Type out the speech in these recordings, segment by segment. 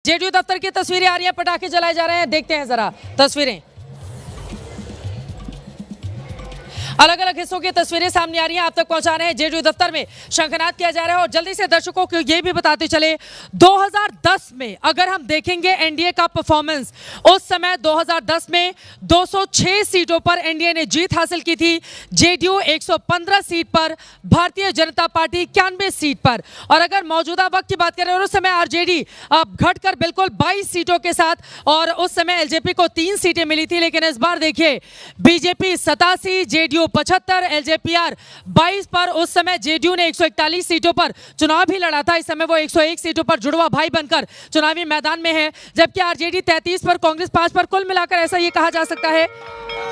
JDU दफ्तर की तस्वीरें आ रही हैं, पटाखे जलाए जा रहे हैं, देखते हैं जरा तस्वीरें। अलग अलग हिस्सों की तस्वीरें सामने आ रही हैं, आप तक पहुंचा रहे हैं। जेडीयू दफ्तर में शंखनाद किया जा रहा है और जल्दी से दर्शकों को ये भी बताते चले 2010 में अगर हम देखेंगे एनडीए का परफॉर्मेंस, उस समय 2010 में 206 सीटों पर एनडीए ने जीत हासिल की थी, जेडीयू 115 सीट पर, भारतीय जनता पार्टी 91 सीट पर। और अगर मौजूदा वक्त की बात करें उस समय आरजेडी अब घटकर बिल्कुल 22 सीटों के साथ, और उस समय एलजेपी को 3 सीटें मिली थी, लेकिन इस बार देखिए बीजेपी 87, जेडीयू 75, एलजेपीआर 22 पर। उस समय जेडीयू ने 141 सीटों पर चुनाव भी लड़ा था, इस समय वो 101 सीटों पर जुड़वा भाई बनकर चुनावी मैदान में है, जबकि आरजेडी 33 पर, कांग्रेस 5 पर, कुल मिलाकर ऐसा ये कहा जा सकता है।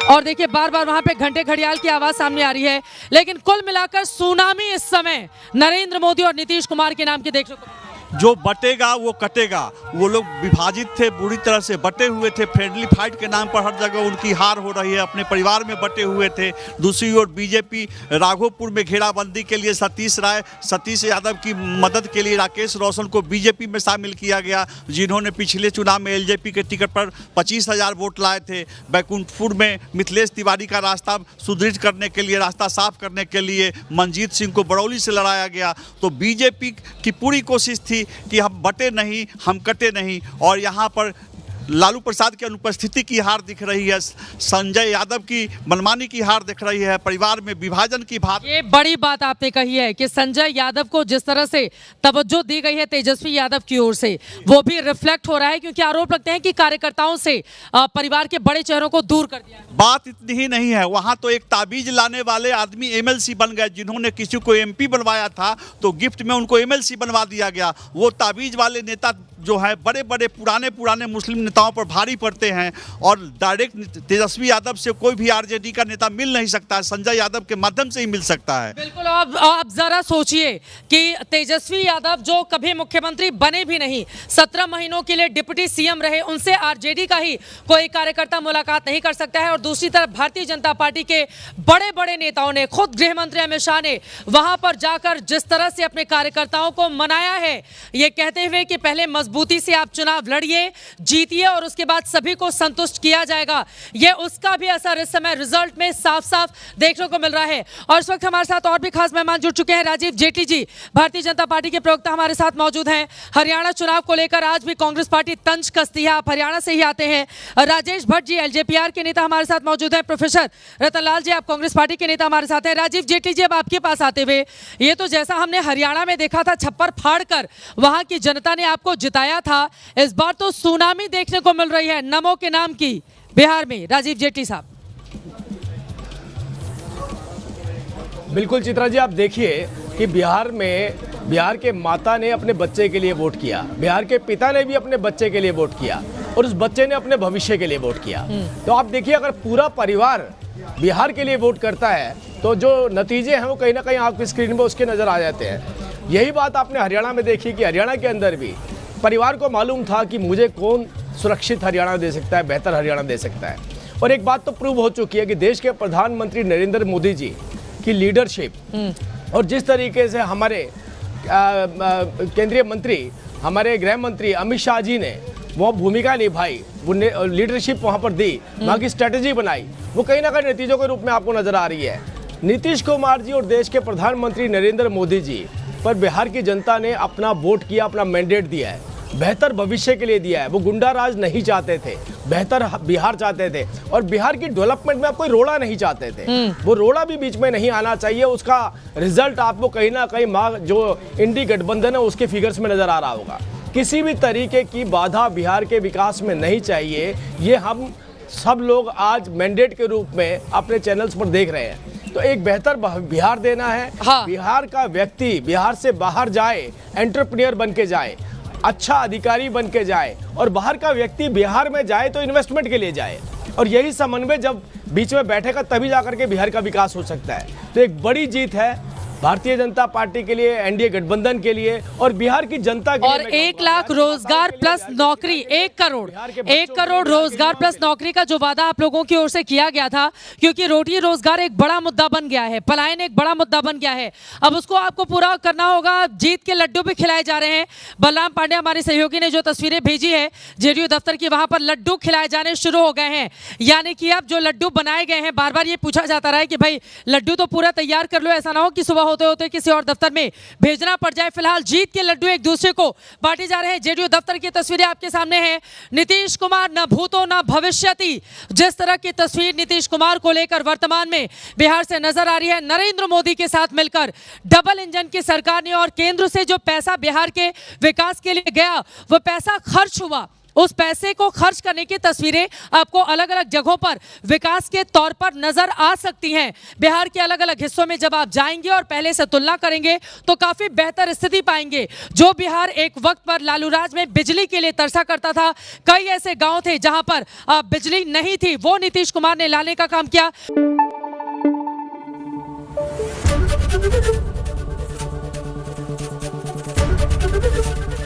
और देखिए बार बार वहां पे घंटे घड़ियाल की आवाज सामने आ रही है, लेकिन कुल मिलाकर सुनामी इस समय नरेंद्र मोदी और नीतीश कुमार के नाम की देखने को। जो बटेगा वो कटेगा। वो लोग विभाजित थे, बुरी तरह से बटे हुए थे, फ्रेंडली फाइट के नाम पर हर जगह उनकी हार हो रही है, अपने परिवार में बटे हुए थे। दूसरी ओर बीजेपी राघोपुर में घेराबंदी के लिए सतीश यादव की मदद के लिए राकेश रोशन को बीजेपी में शामिल किया गया, जिन्होंने पिछले चुनाव में एलजेपी के टिकट पर 25,000 वोट लाए थे। बैकुंठपुर में मिथिलेश तिवारी का रास्ता सुदृढ़ करने के लिए, रास्ता साफ करने के लिए मनजीत सिंह को बरौली से लड़ाया गया। तो बीजेपी की पूरी कोशिश थी कि हम बटे नहीं, हम कटे नहीं, और यहाँ पर लालू प्रसाद की अनुपस्थिति की हार दिख रही है, संजय यादव की मनमानी की हार दिख रही है, परिवार में विभाजन की बात। ये बड़ी बात आपने कही है कि संजय यादव को जिस तरह से तवज्जो दी गई है तेजस्वी यादव की ओर से, वो भी रिफ्लेक्ट हो रहा है, क्योंकि आरोप लगते हैं कि कार्यकर्ताओं से परिवार के बड़े चेहरों को दूर कर दिया। बात इतनी ही नहीं है, वहां तो एक ताबीज लाने वाले आदमी एमएलसी बन गए, जिन्होंने किसी को एमपी बनवाया था तो गिफ्ट में उनको एमएलसी बनवा दिया गया। वो ताबीज वाले नेता जो है बड़े बड़े पुराने मुस्लिम नेताओं पर भारी पड़ते हैं, और डायरेक्ट तेजस्वी यादव से कोई भी आरजेडी का नेता मिल नहीं सकता है, संजय यादव के माध्यम से ही मिल सकता है। बिल्कुल। आप जरा सोचिए कि तेजस्वी यादव जो कभी मुख्यमंत्री बने भी नहीं, 17 महीनों के लिए डिप्टी सीएम रहे, उनसे आरजेडी का ही कोई कार्यकर्ता मुलाकात नहीं कर सकता है। और दूसरी तरफ भारतीय जनता पार्टी के बड़े बड़े नेताओं ने, खुद गृह मंत्री अमित शाह ने वहां पर जाकर जिस तरह से अपने कार्यकर्ताओं को मनाया है, ये कहते हुए कि पहले मजबूती से आप चुनाव लड़िए, जीतिए और उसके बाद सभी को संतुष्ट किया जाएगा, ये उसका भी असर इस समय रिजल्ट में साफ साफ देखने को मिल रहा है। और इस वक्त हमारे साथ और भी खास मेहमान जुड़ चुके हैं। राजीव जेटली जी, भारतीय जनता पार्टी के प्रवक्ता, हमारे साथ मौजूद हैं। हरियाणा चुनाव को लेकर आज भी कांग्रेस पार्टी तंज कसती है, आप हरियाणा से ही आते हैं। राजेश भट्ट जी, एलजेपीआर के नेता, हमारे साथ मौजूद हैं। प्रोफेसर रतनलाल जी, आप कांग्रेस पार्टी के नेता, हमारे साथ हैं। राजीव जेटली जी, अब आपके पास आते हुए, ये तो जैसा हमने हरियाणा में देखा था, छप्पर फाड़ कर वहां की जनता ने आपको जिताया था, इस बार तो सुनामी देखने को मिल रही है नमो के नाम की बिहार में। राजीव जेटली साहब। बिल्कुल चित्रा जी, आप देखिए कि बिहार के माता ने अपने बच्चे के लिए वोट किया, बिहार के पिता ने भी अपने बच्चे के लिए वोट किया, और उस बच्चे ने अपने भविष्य के लिए वोट किया। तो आप देखिए, अगर पूरा परिवार बिहार के लिए वोट करता है तो जो नतीजे हैं वो कहीं ना कहीं आपकी स्क्रीन में उसके नजर आ जाते हैं। यही बात आपने हरियाणा में देखी कि हरियाणा के अंदर भी परिवार को मालूम था कि मुझे कौन सुरक्षित हरियाणा दे सकता है, बेहतर हरियाणा दे सकता है। और एक बात तो प्रूव हो चुकी है कि देश के प्रधानमंत्री नरेंद्र मोदी जी की लीडरशिप और जिस तरीके से हमारे केंद्रीय मंत्री, हमारे गृह मंत्री अमित शाह जी ने वो भूमिका निभाई, वो लीडरशिप वहाँ पर दी, वहाँ की स्ट्रेटेजी बनाई, वो कहीं ना कहीं नतीजों के रूप में आपको नजर आ रही है। नीतीश कुमार जी और देश के प्रधानमंत्री नरेंद्र मोदी जी पर बिहार की जनता ने अपना वोट किया, अपना मैंडेट दिया है, बेहतर भविष्य के लिए दिया है। वो गुंडा राज नहीं चाहते थे, बेहतर बिहार चाहते थे, और बिहार की डेवलपमेंट में आप कोई रोड़ा नहीं चाहते थे। वो रोड़ा भी बीच में नहीं आना चाहिए। उसका रिजल्ट आपको कहीं ना कहीं जो इंडी गठबंधन है उसके फिगर्स में नजर आ रहा होगा। किसी भी तरीके की बाधा बिहार के विकास में नहीं चाहिए, ये हम सब लोग आज मैंडेट के रूप में अपने चैनल्स पर देख रहे हैं। तो एक बेहतर बिहार देना है। हाँ। बिहार का व्यक्ति बिहार से बाहर जाए, एंटरप्रेन्योर बन के जाए, अच्छा अधिकारी बन के जाए, और बाहर का व्यक्ति बिहार में जाए तो इन्वेस्टमेंट के लिए जाए, और यही समन्वय जब बीच में बैठेगा तभी जाकर के बिहार का विकास हो सकता है। तो एक बड़ी जीत है भारतीय जनता पार्टी के लिए, एनडीए गठबंधन के लिए और बिहार की जनता के और लिए। 1 लाख रोजगार प्लस नौकरी, 1 करोड़ रोजगार प्लस नौकरी का जो वादा आप लोगों की ओर से किया गया था, क्योंकि रोटी रोजगार एक बड़ा मुद्दा बन गया है, पलायन एक बड़ा मुद्दा बन गया है, अब उसको आपको पूरा करना होगा। जीत के लड्डू भी खिलाए जा रहे हैं। बलराम पांडे हमारे सहयोगी ने जो तस्वीरें भेजी है जेडीयू दफ्तर की, वहां पर लड्डू खिलाए जाने शुरू हो गए हैं। यानी कि अब जो लड्डू बनाए गए हैं, बार बार ये पूछा जाता रहा है कि भाई लड्डू तो पूरा तैयार कर लो, ऐसा ना हो कि सुबह होते होते किसी और दफ्तर में भेजना पड़ जाए। फिलहाल जीत के लड्डू एक दूसरे को बांटे जा रहे हैं। जेडीयू दफ्तर की तस्वीरें आपके सामने हैं। नीतीश कुमार न भूतो न भविष्यति, जिस तरह की तस्वीर नीतीश कुमार को लेकर वर्तमान में बिहार से नजर आ रही है। नरेंद्र मोदी के साथ मिलकर डबल इंजन की सरकार ने, और केंद्र से जो पैसा बिहार के विकास के लिए गया वो पैसा खर्च हुआ, उस पैसे को खर्च करने की तस्वीरें आपको अलग अलग जगहों पर विकास के तौर पर नजर आ सकती हैं। बिहार के अलग अलग हिस्सों में जब आप जाएंगे और पहले से तुलना करेंगे तो काफी बेहतर स्थिति पाएंगे। जो बिहार एक वक्त पर लालू राज में बिजली के लिए तरसा करता था, कई ऐसे गांव थे जहां पर बिजली नहीं थी, वो नीतीश कुमार ने लाने का काम किया।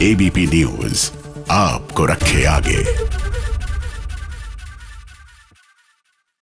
एबीपी न्यूज आपको रखे आगे।